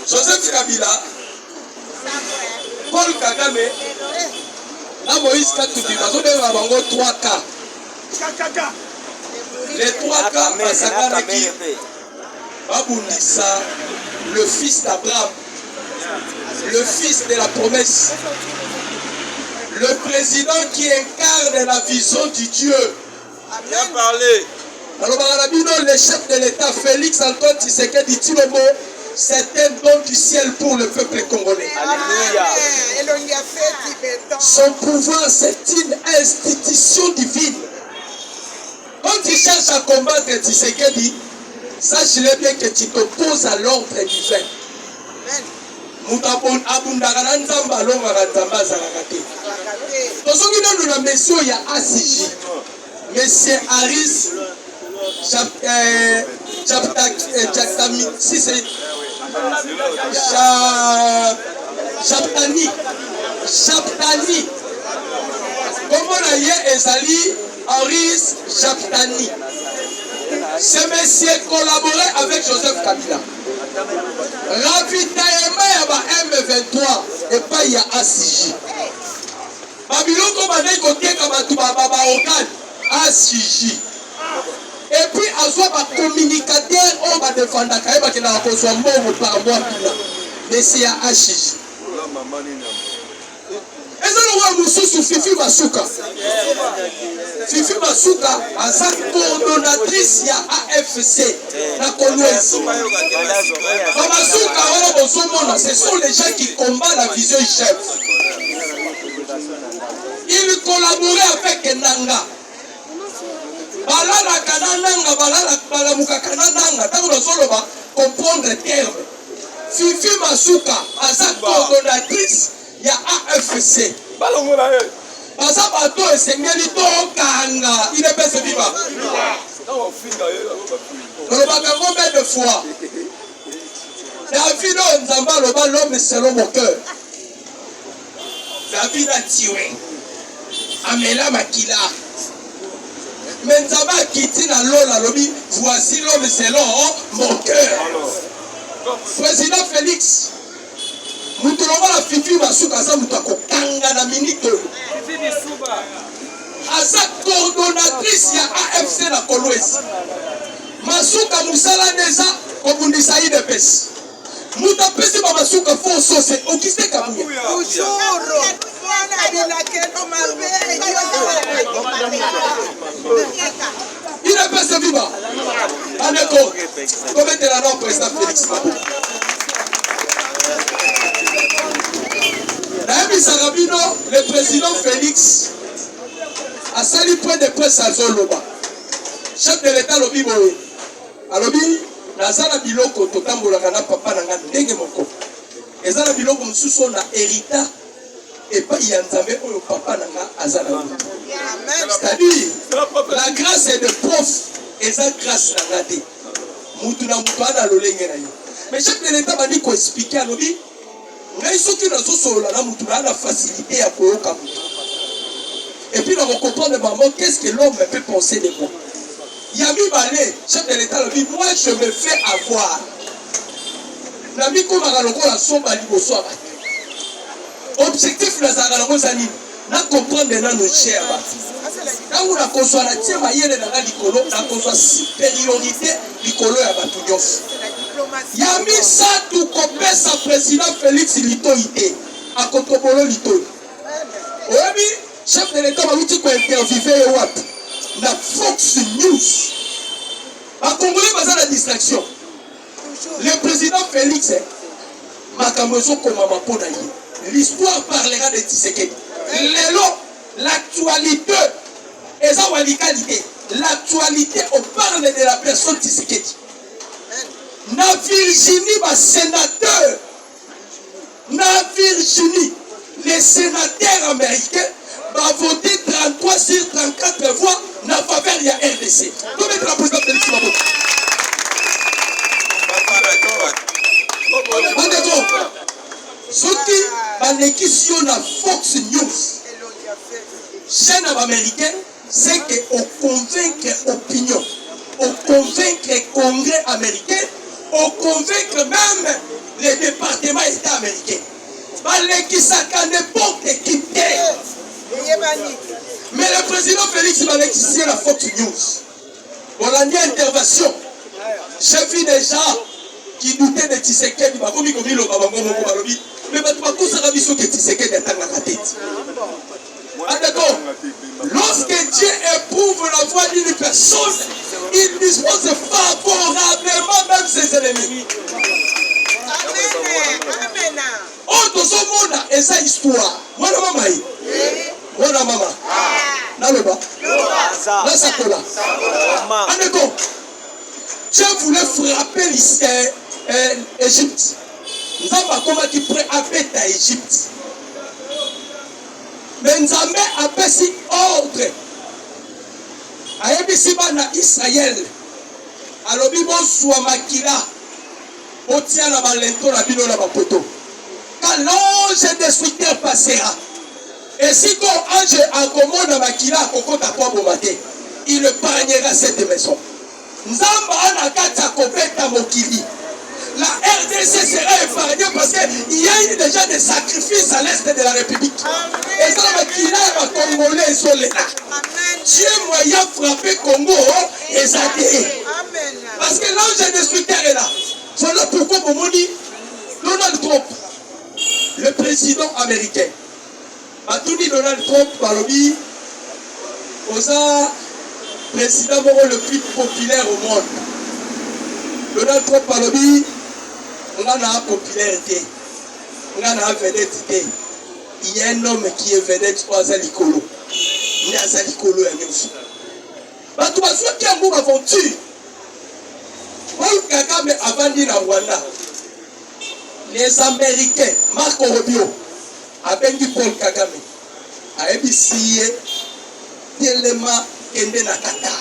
Joseph Kabila, Paul Kagame, na Moïse Katumbi, bazobeba bango 3K. Les 3K basakanaki babundisa le fils d'Abraham, le fils de la promesse, le président qui incarne la vision du Dieu. Bien parlé. Alors, le chef de l'État, Félix Antoine Tshisekedi Tshilombo, c'est un don du ciel pour le peuple congolais. Alléluia. Son pouvoir, c'est une institution divine. Quand tu cherches à combattre Tshisekedi, sache-le bien que tu t'opposes à l'ordre divin. Monsieur Harris Chaptani. Comment la yé ezali Harris Chaptani. Ce monsieur collaborait avec Joseph Kabila. Ravitaillement ya ba M23 et pas ya ACJ. Babiloko bandai kotieka batu ba organe ACJ. Et puis à soi ba communicateur on va défendre kayeba ke na kozwa mbongo par mois bila. Mais c'est ya ACJ. Fifi Masuka. Fifi Masuka, sa coordonnatrice ya AFC na Kolwezi. Masuka, ce sont les gens qui combattent la vision chef. Il collaborait avec Nanga. Balala Kanananga, Balala Mukakananga, tant que nous comprendre les termes. Fifi Masuka, sa coordonnatrice ya AFC. Basa bato esengeli tokanga il est bese viva. Combien de fois David Nzamba loba l'homme selon mon cœur. David a tué Amela Makila. Mais Nzamba kiti na lola lobi voici l'homme selon mon cœur. Président Félix Mutulonga la Fifi Masuka sa mutako kanga na minute. Asa coordonnatrice ya AFC na Kolwezi. Masuka musala neza kobundisa IDPS. Mutapesi ba Masuka fonso se okiste kabuya. IDPS viva. Aneko. Commettez la norme président Félix Mabou. Sarabino, le président Félix a sali point de presse à Zoloba. Chef de l'État lobi boye. Alobi nazala biloko totambola kana papa nanga ndenge moko. Ezala biloko mususu na hérita et pas yanzambe oyo papa nanga azala. C'est-à-dire la grâce est de prof et ça grâce nanga te. Mutu na mutu ana lolenge na yo. Mais chef de l'État m'a dit qu'on expliquer alobi mais ce qui nous a la facilité à koyoka. Et puis on comprend de maman qu'est-ce que l'homme peut penser de moi. Yami Balé, chef de l'État, dit moi je me fais avoir. Nami Komara la somba liboso. Objectif la zagalo zani na comprendre de nos chers. Quand on a conçu la tienne mayele na likolo, na conçu supériorité likolo ya batudiof. Yami Satou kopesa président Félix Litoïté à Kotobolo Litoï. Oui, chef de l'État m'a dit qu'on interviewé na Fox News. A Congolais basé la distraction. Le président Félix Makamoso Komama Ponayi. L'histoire parlera de Tshisekedi. L'actualité est ça qualité. L'actualité on parle de la personne Tshisekedi. Na Virginie, ma sénateur, na Virginie, les sénateurs américains vont voter 33 sur 34 voix na faveur de la RDC. Comment est la présidente Félix Mabou? Ce qui va l'équision na Fox News, chaîne américaine, c'est qu'on convainc l'opinion, on convainc le Congrès américain, on convainc même les départements états américains. Balekisaka n'importe qui. Mais le président Félix Balekisaka la Fox News. Bon, la dernière intervention, j'ai vu des gens qui doutaient de Tshisekedi. Mais que Tshisekedi est dans la tête. Ah d'accord. Lorsque Dieu éprouve la voix d'une personne, il dispose favorablement même ses ennemis. Amen. Oh, dans ce monde, et sa histoire. Voilà maman. Voilà maman. Naloba. Là, ça colle. Ah d'accord. Dieu voulait frapper l'Égypte. Nous avons comment qui prend à bête à Égypte. Mais Nzambe a passé ordre à Ebisiba Israël. Alors, il soit makila. Au tient la balento la bino la bapoto. Quand l'ange destructeur passera. Et si ton ange accommode à makila à koko tapwa bomate, il épargnera cette maison. Nzamba anakata kopeta mokili. La RDC sera épargnée parce qu'il y a eu déjà des sacrifices à l'est de la République. Et ça va qu'il a Congolais sont là. Dieu moyen frapper Congo et ça parce que l'ange destructeur est là. Voilà pourquoi mon dit Donald Trump, le président américain, a tout dit Donald Trump par le biais au président le plus populaire au monde. Donald Trump par le biais on a la popularité, on a la vedette. Il y a un homme qui est vedette au Azalikolo. Il y a Azalikolo et Nyonso. Mais tu vois, ceux qui ont une aventure, Paul Kagame a vendu la Rwanda. Les Américains, Marco Rubio, a vendu Paul Kagame. A ébissé tellement Kende na Qatar.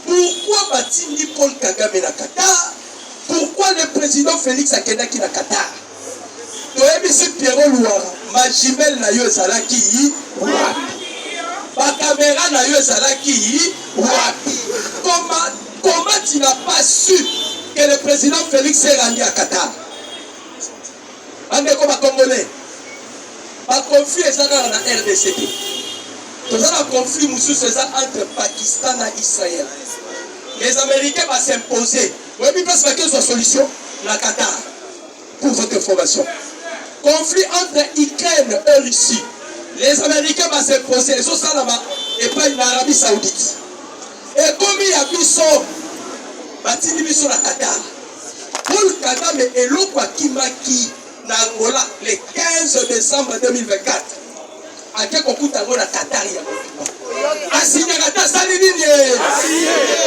Pourquoi va-t-il Paul Kagame na Qatar? Pourquoi le président Félix Akendaki na Qatar? Toyebisi Pierrot Louara, ma jumelle na yo ezalaki wapi? Ma caméra na yo ezalaki wapi? Comment tu n'as pas su que le président Félix s'est rendu à Qatar? Andeko ba Congolais. Ba conflit ezaka na RDC. Toza na conflit mususu eza entre Pakistan et Israël. Les Américains vont s'imposer. Oui, mais parce qu'il y a une solution, la Qatar, pour votre information. Conflit entre Ukraine et Russie. Les Américains vont s'imposer. Ils sont ça là-bas. Et pas l'Arabie Saoudite. Et comme il y a Batini sur la Qatar. Pour le Qatar, mais Eloko Kimaki, Nangola, le 15 décembre 2024. À quel coup t'as la Qatar? Asignagata Salinine.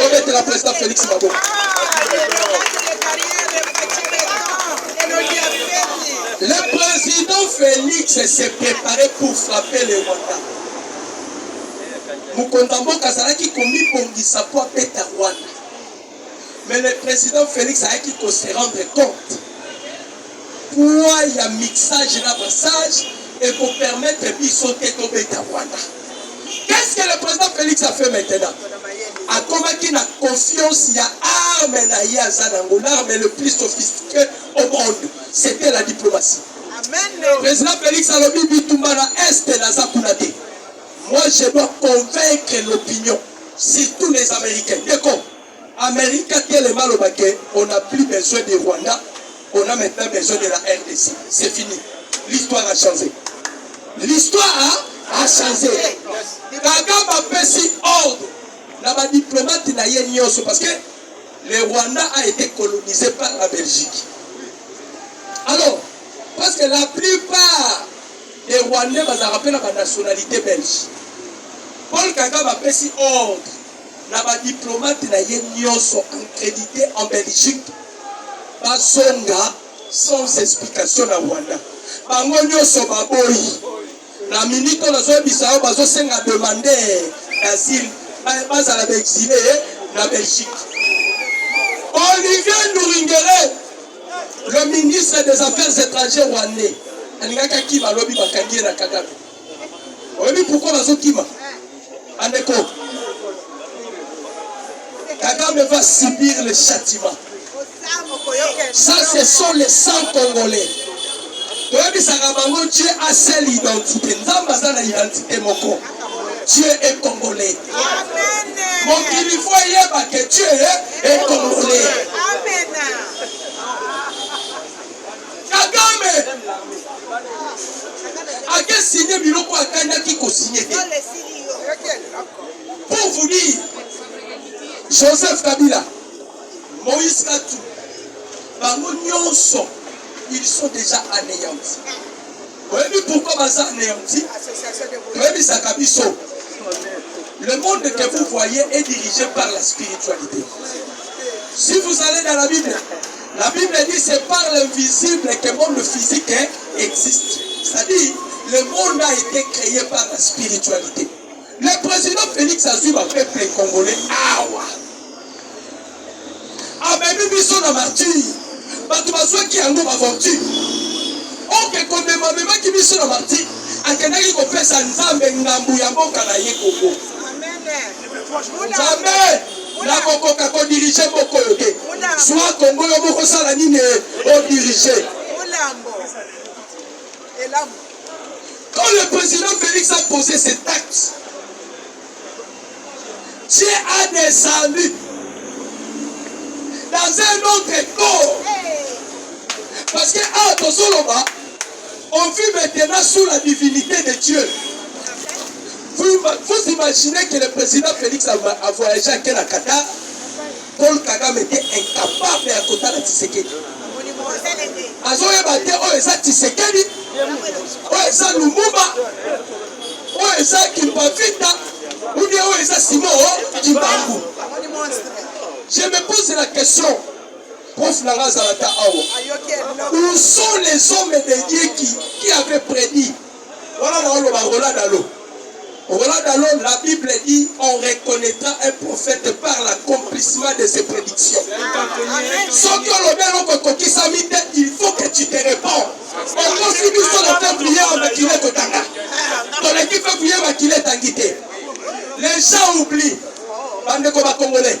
On met la présidente Félix Mabo. Le président Félix s'est préparé pour frapper les Rwandais. Mukontambo Kazalaki commis Bongisa pour péter Rwanda. Mais le président Félix a dit qu'il se rendre compte. Pourquoi il y a un mixage et un brassage et pour permettre de sauter au péter Rwanda. Qu'est-ce que le président Félix a fait maintenant? A convaincu la confiance, il y a arme l'arme le plus sophistiqué au monde. C'était la diplomatie. Amen. Le président Félix a dit Bitumbara Est la Zakunade. Moi, je dois convaincre l'opinion, surtout les Américains. D'accord. Amérique a tellement le baquet, on n'a plus besoin du Rwanda, on a maintenant besoin de la RDC. C'est fini. L'histoire a changé. L'histoire a changé. Kagame a passé ordre. La diplomate n'a rien dit parce que le Rwanda a été colonisé par la Belgique. Alors, parce que la plupart des Rwandais vont rappeler la nationalité belge. Paul Kagame a passé ordre. La diplomate n'a rien dit accrédité en Belgique. Basonga sans explication à Rwanda. Bango nyoso baboyi. La minute on a besoin bazo senga demander d'asile. Bas à la exilé la Belgique. Olivier Nouringere, le ministre des Affaires étrangères rwandais, Aningaka Kima lobi bakangi na Kagame. Oui, pourquoi bazo Kima? Andeko. Kagame va subir le châtiment. Ça, ce sont les 100 Congolais. Dieu a seule identité. Dieu est Congolais. Donc il faut y que Dieu est Congolais. Kagame a quel signé Biloko a Kanya qui co-signé. Pour vous dire, Joseph Kabila, Moïse Katou, Bango Nyonso, ils sont déjà anéantis. Vous voyez pourquoi ils sont anéantis? Vous voyez Sakabiso. Le monde que vous voyez est dirigé par la spiritualité. Si vous allez dans la Bible dit c'est par l'invisible que le monde physique existe. C'est-à-dire, le monde a été créé par la spiritualité. Le président Félix Azouba, peuple congolais, awa. Amemi biso na martyr. Batu bazwa ki yango aventure. Ok, komemamema ki biso na martyr. Akenaki kopesa nzambe ngambu ya mboka na ye Kongo. Jamais la kokoka ko diriger moko yoke. Soit Congo yo moko sala nini o diriger. Quand le président Félix a posé cet acte, Dieu a descendu dans un autre corps. Parce que on vit maintenant sous la divinité de Dieu. Vous imaginez que le président Félix a voyagé à Qatar. Paul Kagame était incapable de côté de Tshisekedi. Azoye bate o eza Tshisekedi, o eza Lumumba, o eza Kimpavita, ou bien o eza Simon Kimbangu. Je me pose la question, prof Nanga Zalata Awa, où sont les hommes de Dieu qui avaient prédit? Voilà la Bible dit on reconnaîtra un prophète par l'accomplissement de ses prédictions. Il faut que tu te réponds. On continue sur la faire prière avec qui est Kotanga. Ton équipe fait prière avec qui est Tanguité. Les gens oublient. Bande comme Congolais.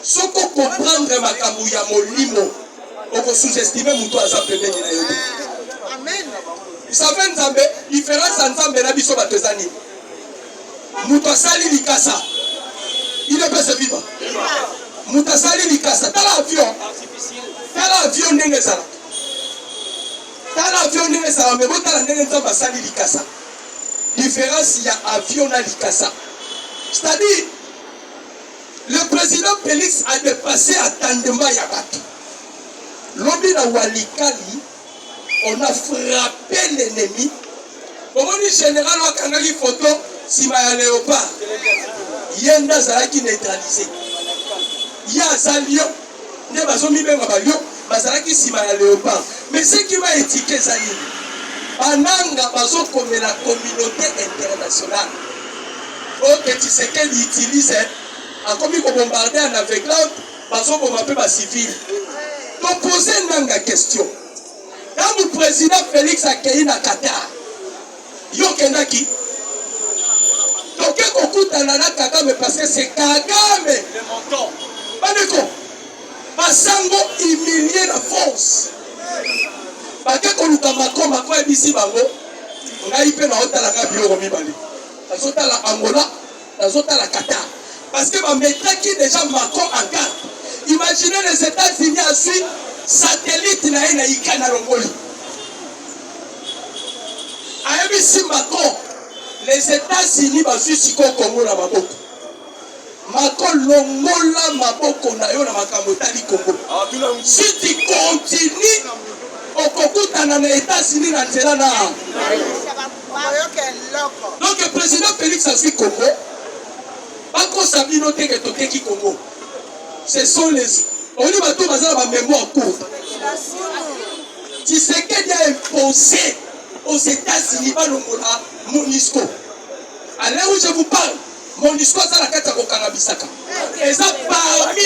Ce qu'on comprendre ma kamouya molimo, on va sous-estimer mon toit à sa première. Amen. Vous savez, Nzambe, différence entre Nzambe et Nabiso Batezani. Moutasali Likasa. Il ne peut se vivre. Moutasali Likasa. T'as l'avion. T'as l'avion Nengesala. T'as l'avion Nengesala. Mais vous t'as l'avion Sali Likasa. Différence, il y a avion à Likasa. C'est-à-dire, le président Félix a dépassé à Tandema Yabat. L'homme de Walikali, on a frappé l'ennemi. Comment dit général Wakangali photo? Si ma léopard, Yenda Zalaki neutralisé. Ya Zalion, ne bazomi benga balio, Bazalaki si ma léopard. Mais ce qui va étiqueter Zali, Bananga bazo comme la communauté internationale. Ok, tu sais qu'elle utilise, en comme il faut bombarder en aveuglante, bazo bombarder ma civil. Donc posez une question. Quand le président Félix a créé na Qatar, Yokenaki. Donc, Kagame parce que c'est Kagame. Le montant. Baneko. Basango humilié la force. Bakeko Lukamako, Mako et Bissi Bango. On a eu peine à la Rabio Romi Bali. Azota la Angola, Azota la Qatar. Parce que ma maître qui déjà Macron en garde. Imaginez les États-Unis ensuite, satellite na Ikana Rongoli. A Bissi Macron. Les États-Unis basusi ko Congo na maboko. Mako longola maboko na yo na makambo tali Congo. Si tu continues au kokuta na États-Unis na nzela na. Donc le président Félix a suivi Congo. Bako sabino teke tokeki Congo. Ce sont les on dit bato bazala ba mémoire courte. Tshisekedi a imposé aux États-Unis balongola MONUSCO. À l'heure où je vous parle, MONUSCO ça la carte au Kanabisaka. Et ça parmi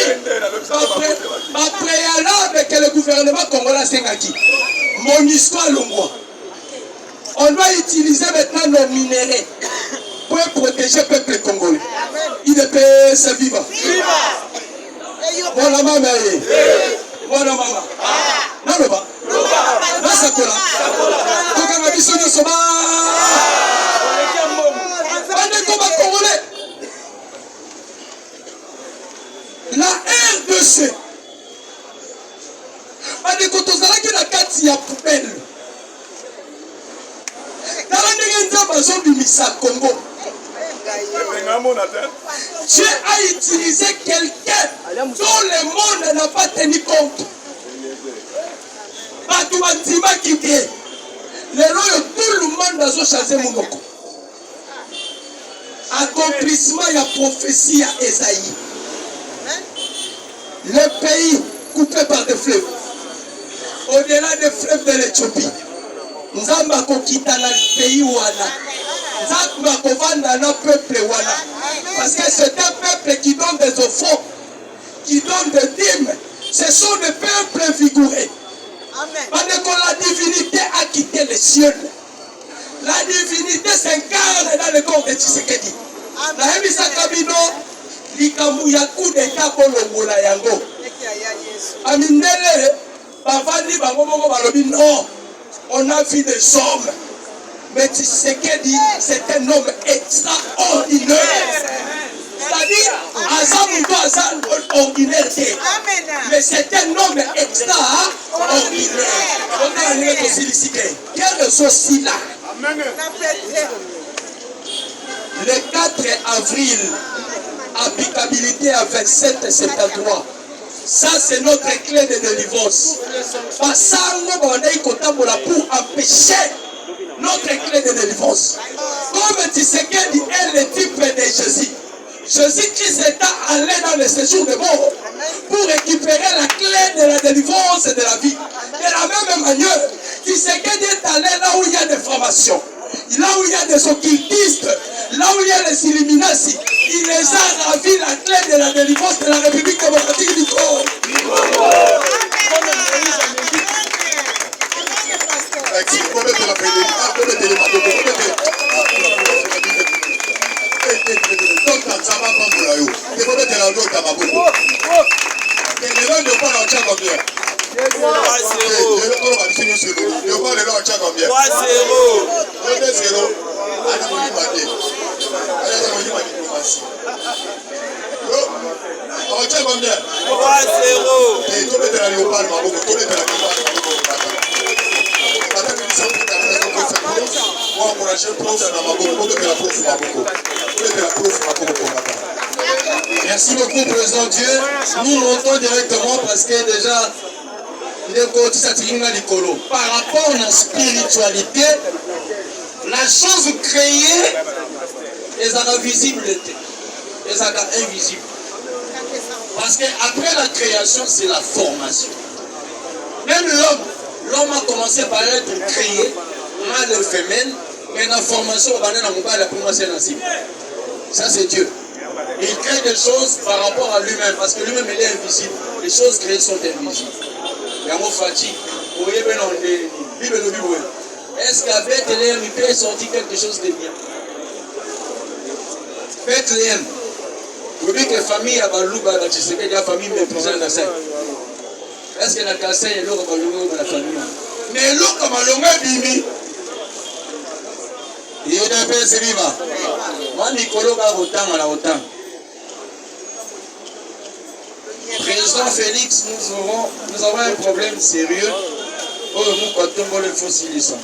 préalable que le gouvernement congolais Sengaki. MONUSCO à l'Ongwa. On doit utiliser maintenant nos minéraux pour protéger le peuple congolais. Il est se vivre. Bon la maman. Mwana mama. Naloba. Nasakola. Tokanga biso nyonso ba. Bandeko bakongolais. La RDC. Bandeko tozalaki na kati ya poubelle. Tala ndenge nzambe azobimisa Congo. Dieu a utilisé quelqu'un dont le monde n'a pas tenu compte. Bato bandima kite. Lelo yo tout le monde a changé monoko. Accomplissement ya prophétie à Esaïe. Le pays coupé par des fleuves. Au-delà des fleuves de l'Éthiopie. Nzamba kokita na pays wana. Nzamba kovanda na peuple wana. Parce que c'est un peuple qui donne des offrandes, qui donne des dîmes. Ce sont des peuples vigoureux. Parce que la divinité a quitté les cieux. La divinité s'incarne dans le corps de Tshisekedi. La Ebisa Kabino, Likamu Yaku de Kabolongola Yango. Aminele, Bavandi Bangomo Balobi, non, on a vu des hommes. Mais Tshisekedi, c'est un homme extraordinaire. C'est-à-dire, Azam ordinaire. Mais c'est un homme extraordinaire. On a aussi ici. Quel est ceci là? Le 4 avril, applicabilité à 27,73. Ça, c'est notre clé de délivrance. Pour empêcher notre clé de délivrance. Comme Tshisekedi est le type de Jésus. Jésus-Christ est allé dans le séjour de mort pour récupérer la clé de la délivrance et de la vie. De la même manière, Tshisekedi est allé là où il y a des formations, là où il y a des occultistes, là où il y a les Illuminati. Il les a ravis la clé de la délivrance de la République démocratique du Congo. Merci beaucoup, Président Dieu. Nous montons directement parce que déjà, par rapport à la spiritualité, la chose créée est invisible. Est invisible. Parce qu'après la création, c'est la formation. Même l'homme a commencé par être créé, mâle et femelle, mais la formation, ça c'est Dieu. Il crée des choses par rapport à lui-même, parce que lui-même il est invisible. Les choses créées sont invisibles. Est-ce qu'à Bethléem, il peut sortir quelque chose de bien? Bethléem. Vous dites que la famille a balouba, la famille méprisée dans la scène. Est-ce que la cassée est l'eau dans la famille? Mais l'eau comme un bimi. Il y a un peu de riva. Moi, Nicolo va autant à autant. Président Félix, nous avons un problème sérieux.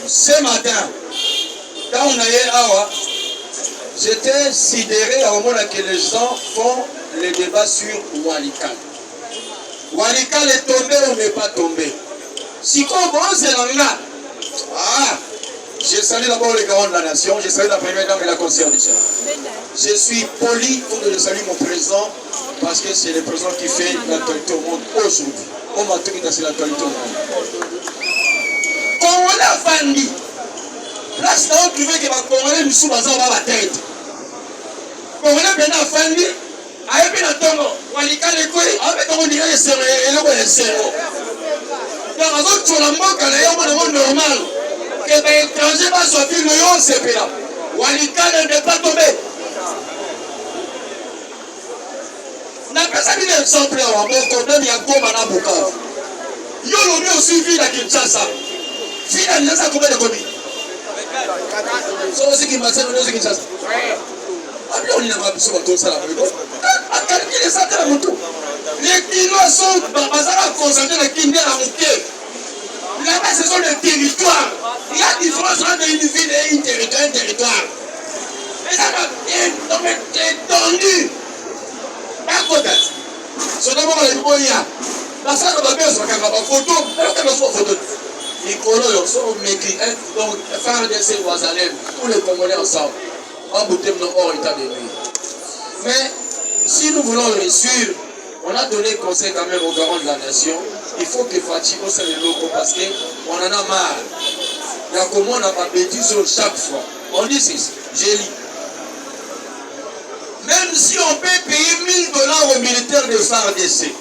Ce matin, quand on allait à j'étais sidéré à un moment que les gens font le débat sur Walikale. Walikale est tombé ou n'est pas tombé? Si on pense là, je salue d'abord les garants de la nation, je salue la première dame et la conseillère du Sénat. Je suis poli pour que je salue mon président parce que c'est le président qui fait l'actualité au monde aujourd'hui. On m'a tout dit c'est l'actualité au monde. Congolais a fandi. Là, c'est là où tu veux que les Congolais nous soient dans la tête. Congolais a fandi. Aïe, bien attendre. Walikale est quoi? Avec on dirait que c'est le zéro. Dans la zone, tu as la manque à l'aéroport normal. Que les étrangers vont sortir le yon, c'est là. Walikale n'est pas tombé. On a pas ça un exemple. On a un problème, il y a un Goma dans Bukavu. Yo l'homme aussi ville à Kinshasa. Ville à Kinshasa, combien de commis? C'est aussi qui m'a dit que Kinshasa. On n'a pas besoin de ça. À calculer ça dans le tout. Les Kinois sont concentrés dans le Kinois à Mouké. Là-bas, ce sont les territoires. Il y a différence entre une ville et un territoire. Et ça va étendu. Pas côté. C'est d'abord les moyens. La salle va bien, ça va faire une photo. Alors qu'elle soit photo. Les colons sont maîtris. Donc, faire des Ouazalem, tous les Congolais ensemble. En bouteille, nous hors état de nuit. Mais, si nous voulons réussir, on a donné conseil quand même aux garants de la nation. Il faut que Fatiko soit les locaux parce qu'on en a marre. Il y a comment on n'a pas bêtise chaque fois. On dit c'est j'ai lu. Même si on peut payer $1000 aux militaires de FARDC,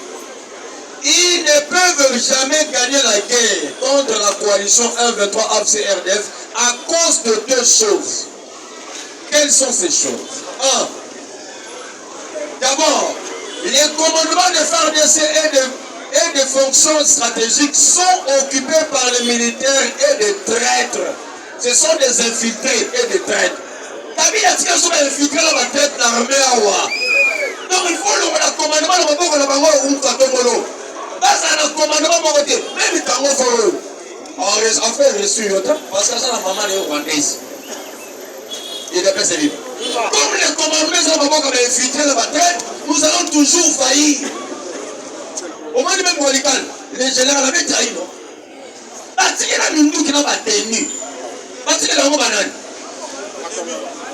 ils ne peuvent jamais gagner la guerre contre la coalition 1-23 AFC-RDF à cause de deux choses. Quelles sont ces choses? Un, d'abord, les commandements de FARDC et des fonctions stratégiques sont occupés par les militaires et des traîtres. Ce sont des infiltrés et des traîtres. Donc il faut le commandement de en fait, je suis parce que ça, la maman est rwandaise. Il est pas vivre. Comme les commandements sont infiltrés dans la traite, nous allons toujours faillir. Au moins, même Walikan, les généraux avaient trahi, non? Parce qu'il y a une qui n'a pas tenu. Parce qu'il y a un banane.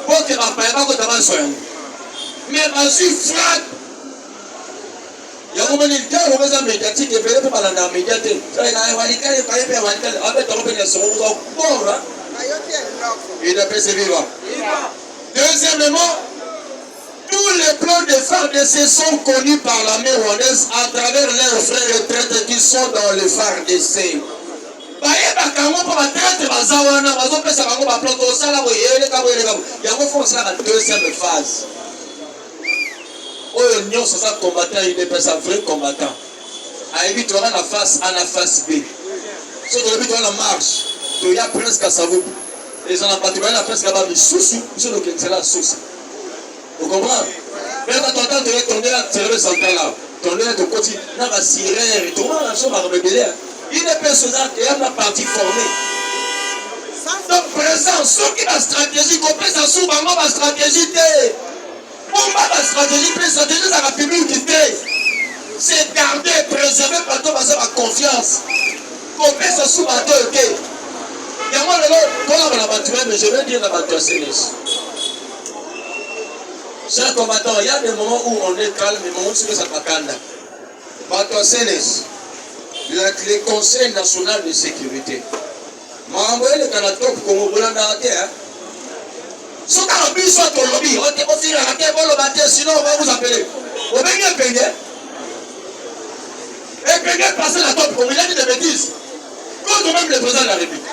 Pour que ma père ne soit pas mais parce qu'il frappe. Il y a un moment où il y a un médiatique et peut-être pas dans la médiatique. Il est persévérant. Deuxièmement, tous les plans de FARDC sont connus par l'armée rwandaise à travers leurs frères retraités qui sont dans le FARDC. Deuxième phase. L'union, c'est ça combattant, il est un vrai combattant. À éviter la face A, la face B. Si tu habites la marche, il y a presque à Savou. Les gens n'ont pas trouvé la presque à Babi. Soussou, c'est la souci. Vous comprenez? Mais quand tu entends tourner la service centrale là, tourner la côté, il y a la sirène, et tout le monde a rebellé. Il est personnel et il y a une partie formée. Donc, présent, ceux qui ont la stratégie, qu'on peut s'assurer vraiment la stratégie. Pourquoi la stratégie, la stratégie, ça va publicité. C'est garder, préserver, par toi, la confiance. Qu'on peut s'assurer à deux, ok? Il y a moi, mais je vais dire la bataille sénèche. Chers combattants, il y a des moments où on est calme, des moments où ça va calme. Bataille sénèche. Le Conseil national de sécurité. Je vais envoyer le Canada pour qu'on vous l'a dit. Si vous avez soit ton lobby, on sinon on va vous appeler. Vous venez un peigné. Et peigné passer la top, il a dit des bêtises. Quand même le président de la République.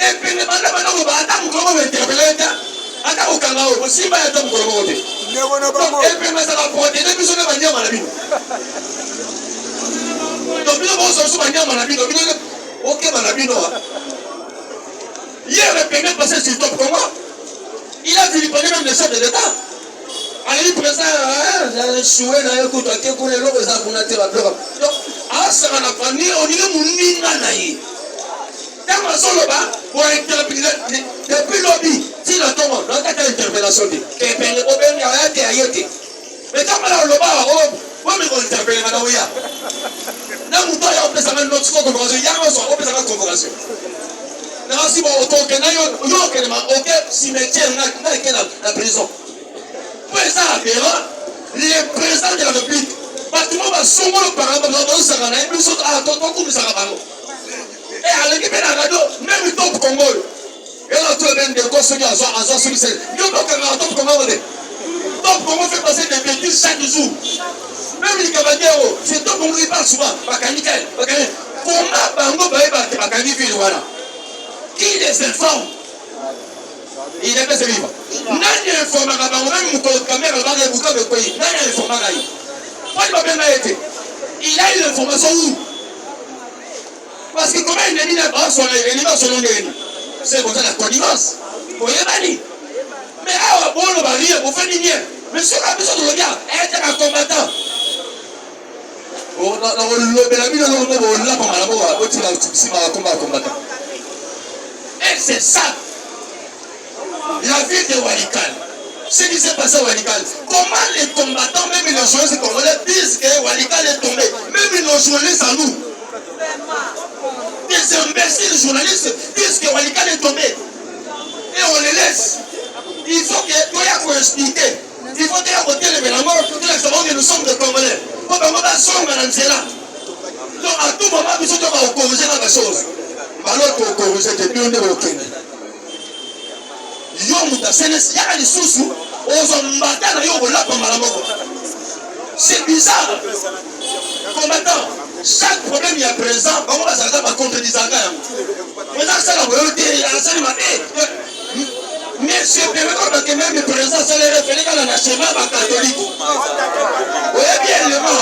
Et peigné, maintenant, vous allez attendre comment vous interpeller. Attends au Canada, vous si vous allez attendre comment vous voter. Et peigné, ça va protéger, puis on va venir à la ville. Donc, nous allons se souvenir à la ville. Ok, Malabino. Hier, le Pénin passait sur top comment? Il a vilipendé même le chef de l'État. Alors, il présente, j'ai échoué dans le coup de la donc, à ce moment-là, on dit que mon nid dans ma zone là-bas, pour interpeller, depuis lobby, si le tombe, dans cette interpellation, mais quand on a le bas, on va interpeller madame Ouya. Dans mon temps, on peut savoir notre convocation. Il y a un convocation. Si on aucun cimetière la prison. Pour ça, les présidents de la République, bâtiment va souvent le parlement dans le Sarana, et puis ils sont à tonton comme ça. Et à l'équipe de la radio, même le top Congo. Et là, tout le monde de construire à Zoa Solisel. Nous, donc, on a top Congo. Top Congo fait passer des bêtises chaque jour. Même les Cabandiero, c'est top Congo qui parle souvent. Bakanikel, comment Bango va être Bakanikel, voilà. Qui les informe? Il est pas vivant. Nani informe à Bango, même mon caméra va vous faire le pays. Nani informe à Gaï. Moi, je vais bien été. Il a eu l'information où? Parce que comment il n'est pas son ennemi, c'est pour ça la connivence. Vous voyez, Mani? Mais ah, bon, le baril, vous faites l'igné. Mais sur la besoin de regard, être un combattant. Et c'est ça. La ville de Walikale. Ce qui s'est passé à Walikale. Comment les combattants, même les journalistes congolais, disent que Walikale est tombé. Même nos journalistes à nous. Des imbéciles journalistes disent que Walikale est tombé. Et on les laisse. Il faut que toi, il faut expliquer. Il faut dire côté les mélanges, que nous sommes des Congolais. Pour que nous sommes là. Donc à tout moment, nous devons corriger la chose. Alors qu'on corrige, c'est bien de l'aucun. C'est bizarre. Combattant, chaque problème il y a présent, on va s'arrêter par contre des agents. Maintenant, c'est la volonté, mais c'est que même le président, c'est le référé dans la schéma catholique. Vous voyez bien le mot,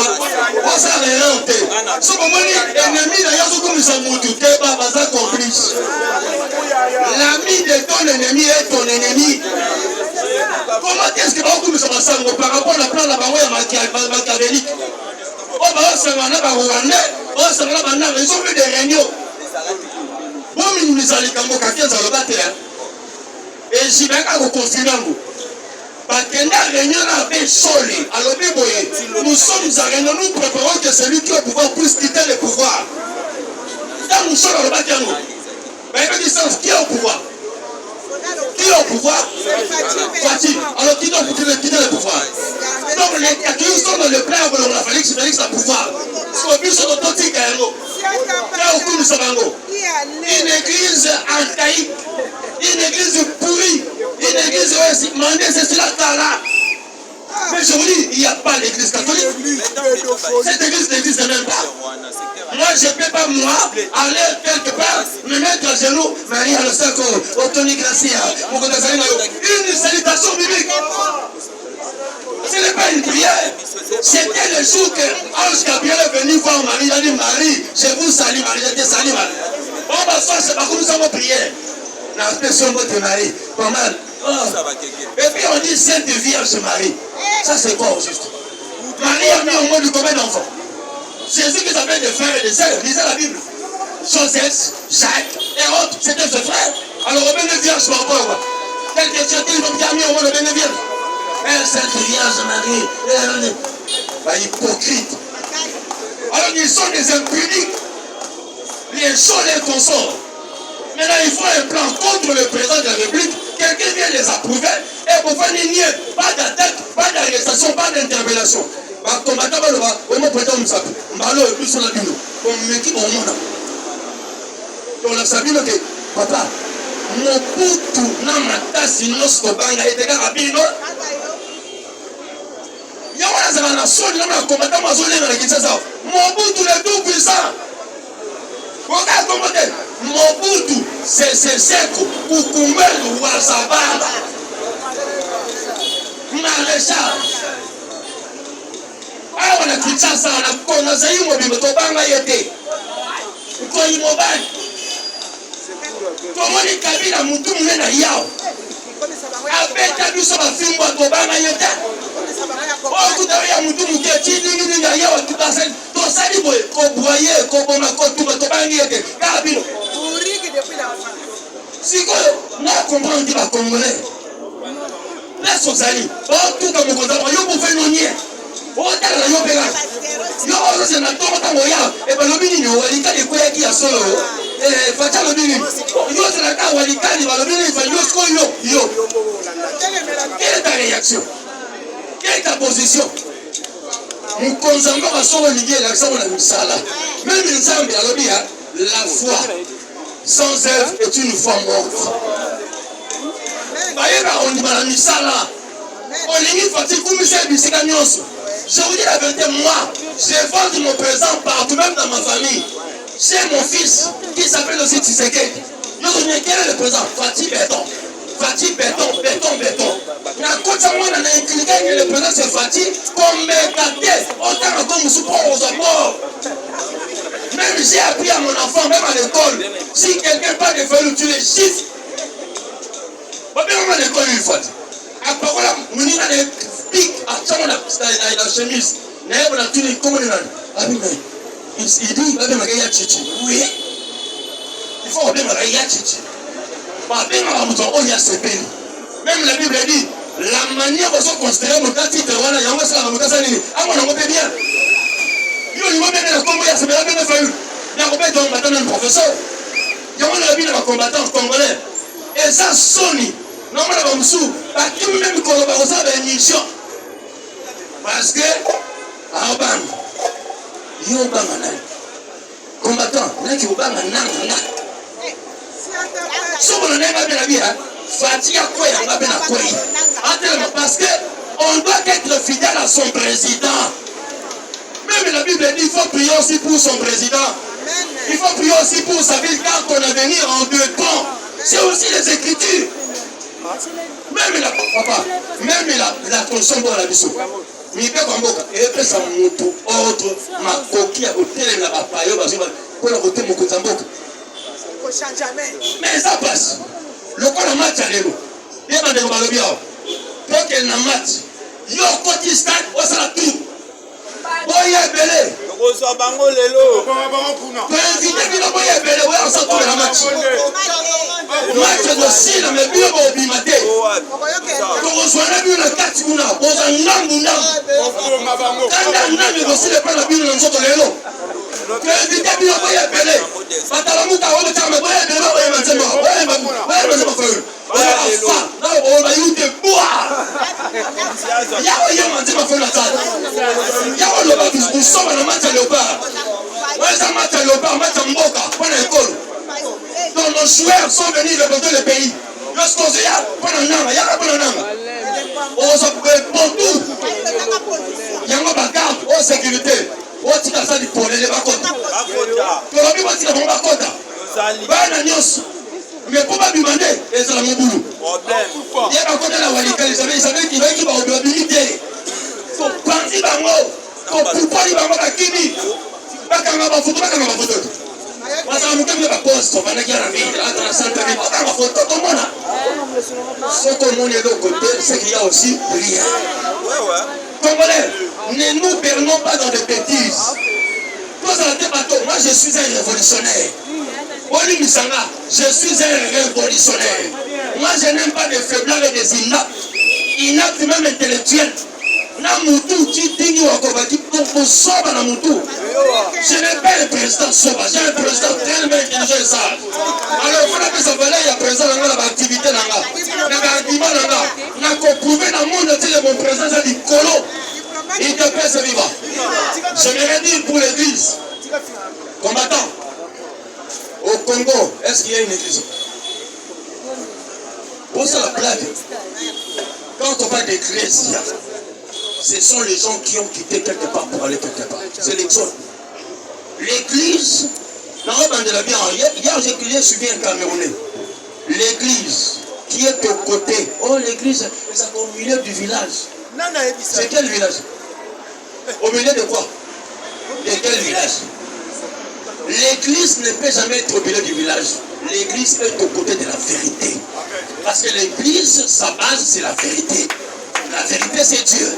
on s'en est renté. Ce moment, l'ennemi d'ailleurs, c'est comme ça, Moutouté, Babaza complice. L'ami de ton ennemi est ton ennemi. Comment est-ce que vous avez ça par rapport à la plan de la barrière machiavélique? Oh, bah, c'est un Rwandais, oh, c'est un Rwandais, ils ont vu des réunions. Bon, nous allons comme au café, ça le battre. Et j'y vais à vous confirmer. Parce que la réunion avait solé. Alors, nous sommes à réunion, nous préparons que celui qui est au pouvoir puisse quitter le pouvoir. Quand nous sommes à le battre, mais il dit qui est au pouvoir? Qui est au pouvoir? Fatih. Alors qui doit quitter le pouvoir? Donc les qui sont dans le plan de la Félix a pouvoir. Parce que nous sommes authentiques à Yango. Une église archaïque, une église pourrie, une église mandée, c'est cela là. Mais je vous dis, il n'y a pas l'église catholique. Cette église n'existe même pas. Moi, je ne peux pas, aller quelque part, me mettre à genoux, Marie à le Sako, Otoni Gracia, une salutation biblique. Ce n'est pas une prière. C'était le jour que Ange Gabriel est venu voir Marie. Il a dit, Marie, je vous salue, Marie. Je te salue, Marie. On va faire, c'est pas comme nous avons prié. La personne de Marie, pas mal. Oh. Et puis on dit Sainte Vierge Marie. Ça c'est quoi au juste? Marie a mis au monde combien d'enfants? Jésus qui s'appelle des frères et des sœurs. Lisez la Bible. Joseph, Jacques et autres, c'était ses frères. Alors au béné Vierge par rapport à quoi? Quelques chrétiens qui ont mis au monde au béné Vierge. Sainte Vierge Marie. Bah, hypocrite. Alors ils sont des impudiques. Les gens les consortent. Maintenant, il faut un plan contre le président de la République. Quelqu'un vient les approuver. Et pour faire nier, pas d'attaque, pas d'arrestation, pas d'interpellation. Combattant, on m'a prêté un sac. Malo est plus sur la Bible. On m'équipe au monde. On a sabi que, papa, mon poutou n'a ma tasse, sinon ce qu'on a été rapide. Il y a un assaut, il y a un combattant, mon poutou est tout puissant. Regarde comment c'est. Mobutu, c'est Seko, Kukumbelu, Wazabala, Maréchal. Ah, on a quitté ça, on a connu Mobile, Tobanga Yete. Koyi Mobile. Comment les Kabila Moutou Mena Yao? Avec ta bus sur la film, Tobanga Yete. Oh, tout à l'heure, Moutou Mouketi, Nina Yao, tout à l'heure. Donc, ça dit, Koboye, Koboma, Tobanga Yete. Kabilo. Si on comprend que la Congolais, laisse aux alliés, tout comme le Congolais, il faut faire nos niais. On va faire la yopéra. Yo, c'est un tour de Moya, et bien le mini, il y a des couilles qui a solo. Et Fatia le mini. Yo, c'est la carte, il y a le mini, il y a yo. Quelle est ta réaction? Quelle est ta position? Nous consommons à son ligue, l'accent de la Missala. Même les Zambes, la foi. Sans œuvre est une foi morte. On dit la misala. On est fatigué comme c'est je vous dis la vérité, moi, je vends mon présent partout, même dans ma famille. J'ai mon fils qui s'appelle aussi Tshisekedi. Quel est le présent? Fatih béton. Fatih béton. La côte à moi, on a incliné que le présent c'est Fatih. Comme mégaté, autant comme nous support aux abords. chiffres. Babenganga l'école une fois. À parole, on y a des pics à la chemise. N'est-ce pas tout les communes là? Il dit, babenganga ya chichi. Oui. Il faut babenganga ya chichi. Babenganga mouton oh ya sepeli. Même la Bible dit, la manière dont on considère mon titre, voilà, il y a un peu ça, ah mon on peut bien. Il y a bien la combat, c'est bien la faille. Il y a un donc maintenant un professeur. Il y a un bien un combattant congolais. Et ça sonne. Non, on a comme sous. Pas qui même qu'on va recevoir une mission. Parce que, à Oban, il y a un banana. Combattant, là qui est au banana. Si on n'a pas bien la vie, fatigue à quoi il y a bien à quoi. Parce qu'on doit être fidèle à son président. Même la Bible dit qu'il faut prier aussi pour son président. Il faut prier aussi pour sa ville car ton avenir en dépend. C'est aussi les Écritures. Même la conscience de la mission. Mais quand on voit et ça monte autre ma coquille à côté de la papaye pour la côté mon côté mais ça passe. Le corps a match à l'élo. Il y a des bien. Pour qu'elle n'a match. Yo côté stade on s'en tout. Boya belé. Rosa bango lelo. Président qui boya belé on s'en tout la match. Match de style mais bien au bimate. Pour rejoindre bien la carte kuna. Oza ngambunda. Kanda nami aussi le pas la bien dans notre lelo. Président qui boya belé. Batala muta on t'a boya belé boya manzema. Boya manzema feu. On va y te boire. Il y a manzema feu la salle. Il y a le bas nous sommes dans le match à léopard. Ouais, ça match à léopard, match à Mboka, pas l'école. Donc nos joueurs sont venus représenter le pays. Lorsqu'on se dit, pas un nama, il y a pas un nama. On se fait pour tout. Il y a un bagarre, en sécurité. On tire ça du polé, les bacotes. Tu as vu, on tire mon bacote. Ben, Agnos. Mais pour pas demander, et c'est mon boulot. Il y a un côté la Walika, ils savaient qu'il va y avoir une habilité. Faut penser dans l'eau. Pourquoi il va avoir la kini? Pas quand on va photo, pas quand on va photo. Parce que nous avons la poste, on va aller à la ville, à la santé, pas quand on va photo, tout le monde. Ce que nous est de l'autre côté, c'est qu'il y a aussi rien. Congolais, ne nous perdons pas dans des bêtises. Moi, je suis un révolutionnaire. Oli Misanga, je suis un révolutionnaire. Moi, je n'aime pas des faiblards et des inaptes. Inaptes même intellectuels. Je n'ai pas un président Soba, j'ai un président tellement intelligent et sage. Alors, il faut que ça valait, il y a président dans l'activité. Il a prouvé dans le monde entier mon président, c'est du colo. Il te paie ce vivant. J'aimerais dire pour l'église, combattant, au Congo, est-ce qu'il y a une église? Pour ça, la blague, quand on parle d'église, ce sont les gens qui ont quitté quelque part pour aller quelque part. C'est l'exode. L'église, dans le bande de la bien, hier j'ai suivi un Camerounais. L'église qui est au côté. Oh, l'église, c'est au milieu du village. C'est quel village? Au milieu de quoi? De quel village? L'église ne peut jamais être au milieu du village. L'église est au côté de la vérité. Parce que l'église, sa base, c'est la vérité. La vérité, c'est Dieu.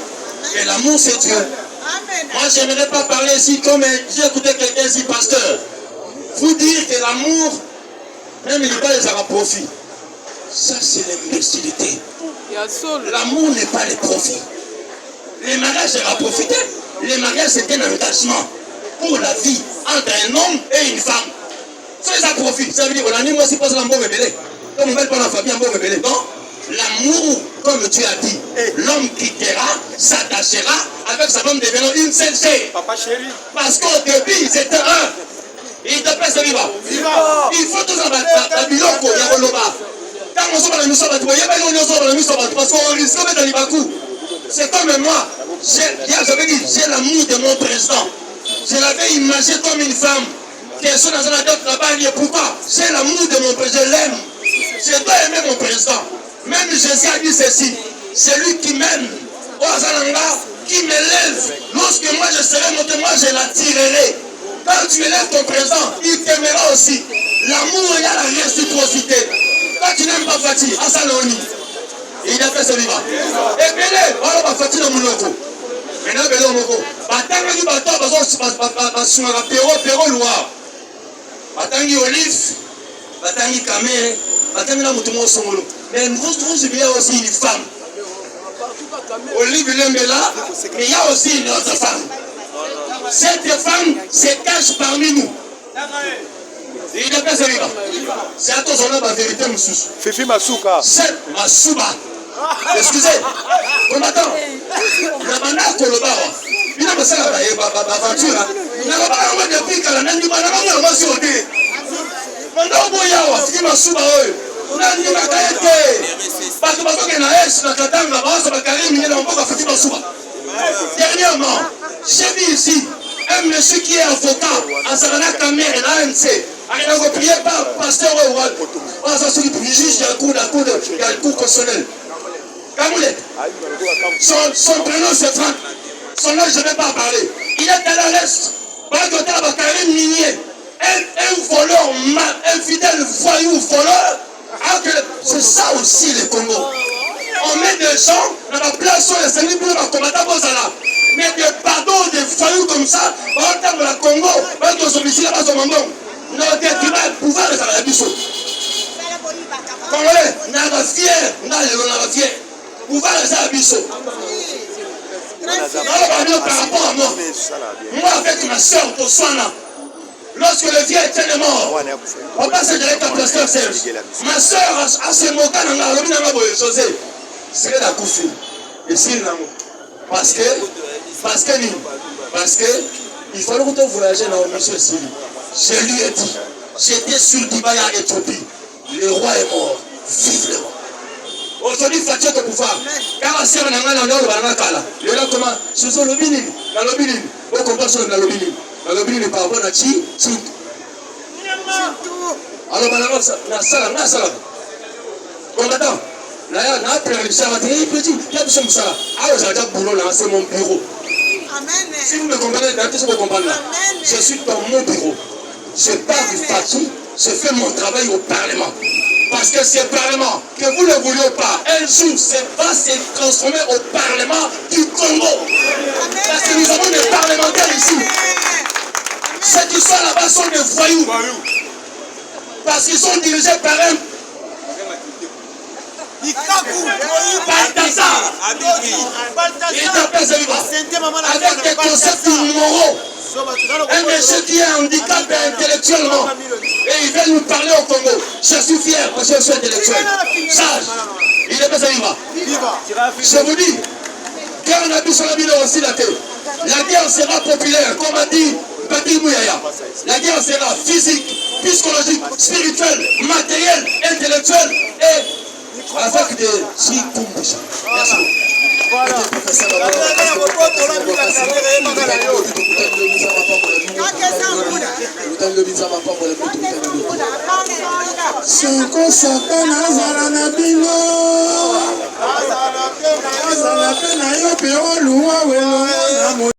Et l'amour, c'est Dieu. Amen. Moi, je n'aimerais pas parler ici comme j'ai écouté quelqu'un ici, pasteur. Vous dire que l'amour, même il pas les aura profit. Ça, c'est l'imbécilité. L'amour n'est pas le profit. Les mariages, c'est la profiter. Les mariages, c'est un engagement pour la vie entre un homme et une femme. Ça, ça profite. Ça veut dire, on a mis moi, si pas l'amour rebelle. Comme on va pas la famille, l'amour rebelle. Non. L'amour, comme tu as dit, l'homme quittera, s'attachera avec sa femme devenant une seule chair. Papa chéri. Parce qu'au début, ils étaient un. Il te plaît, c'est vivant. Il faut tout ça, la biloko, il y a un loba. Quand on sort dans la mission, il y a un mission, parce qu'on risque de mettre dans les bakous. C'est comme moi. J'avais dit, j'ai l'amour de mon président. Je l'avais imaginé comme une femme. Qui est dans un adepte là-bas, pourquoi? J'ai l'amour de mon président, je l'aime. Je dois aimer mon président. Même Jésus a dit ceci, c'est lui qui m'aime, qui m'élève. Lorsque moi je serai monté, moi je l'attirerai. Quand tu élèves ton président, il t'aimera aussi. L'amour, il y a la réciprocité. Quand tu n'aimes pas Fati, à Saloni, il a fait ce vivant. Et Bélé, voilà ma Fati dans mon loco. Maintenant, Bélé, mon loco. Batangi bato, basumaka Péro Loire. Batangi Olive, Batangi Kamere, Batangi la Moutoumou Songolo. Mais vous oubliez aussi une femme. Olive Lembela, mais il y a aussi une autre femme. Cette femme se cache parmi nous. Il n'a pas celui-là. C'est à toi, on a la vérité, monsieur. Fifi Masuka. C'est Masuba. Excusez. Combattant. Il a mandé à Koloba. Il a passé la voiture. Il n'a pas envoyé depuis qu'elle a n'a pas envoyé sur le dé. Mandé au Boya, Fifi Masuba. On a dit ma qualité. Parce que qu'il y a un S, la Katanga, la base, la carrière, il y a un peu de Fifi Masuba. Dernièrement, j'ai vu ici un monsieur qui est avocat à Sarana Kamer et l'ANC. Il a prié par pasteur Ouad. Ça se juge d'un coup constitutionnel. Kamoulette. Son prénom c'est Franck. Son nom je ne vais pas parler. Il est à l'Est. Bagota Bakarim Minier. Un voleur, un fidèle voyou voleur. C'est ça aussi le Congo. On met des gens dans la place où les Seigneurs pour la combattre Bozala. Mais des pardons, des voyous comme ça, on tape le Congo, on doit se là-bas au Mambon. Notre tribunal pouvoir de la Bissot. Congolais, on a fier, on a fier. Pouvoir de la Bissot. Par rapport à moi, moi avec ma soeur, pour Soana, lorsque le vieux était mort, on passe direct à pasteur Serge. Ma soeur a se moqué dans la lobby dans la José. C'est la Koufi. Et c'est l'amour. Parce que il fallait que tu voyages dans le monsieur Sili. Je lui ai dit, j'étais sur Dibaya Éthiopie. Le roi est mort. Vive le roi. Aujourd'hui, Fatih est au pouvoir. Car la sœur n'a pas de kala. Le là comment? Je suis au lobby. La lobby. On comprend sur la lobby. La lobby n'est pas bonne à chi. Alors, maintenant, la salle. Combattant. Là, c'est mon bureau. Si vous me comprenez, je suis dans mon bureau. Je parle du Fati, je fais mon travail au Parlement. Parce que ce Parlement, que vous ne vouliez pas, un jour, va se transformer au Parlement du Congo. Parce que nous avons des parlementaires ici. Ceux qui sont là-bas sont des voyous. Parce qu'ils sont dirigés par un Balthazar. Avec des concepts moraux. Un monsieur qui est handicapé intellectuellement. Et il vient nous parler au Congo. Je suis fier parce que je suis intellectuel. Sage. Il est pas ça, je vous dis, quand on a vu sur la ville aussi la guerre sera populaire, comme a dit Bati Mouyaya. La guerre sera physique, psychologique, spirituelle, matérielle, intellectuelle et avec des Chikumbisha. Merci beaucoup.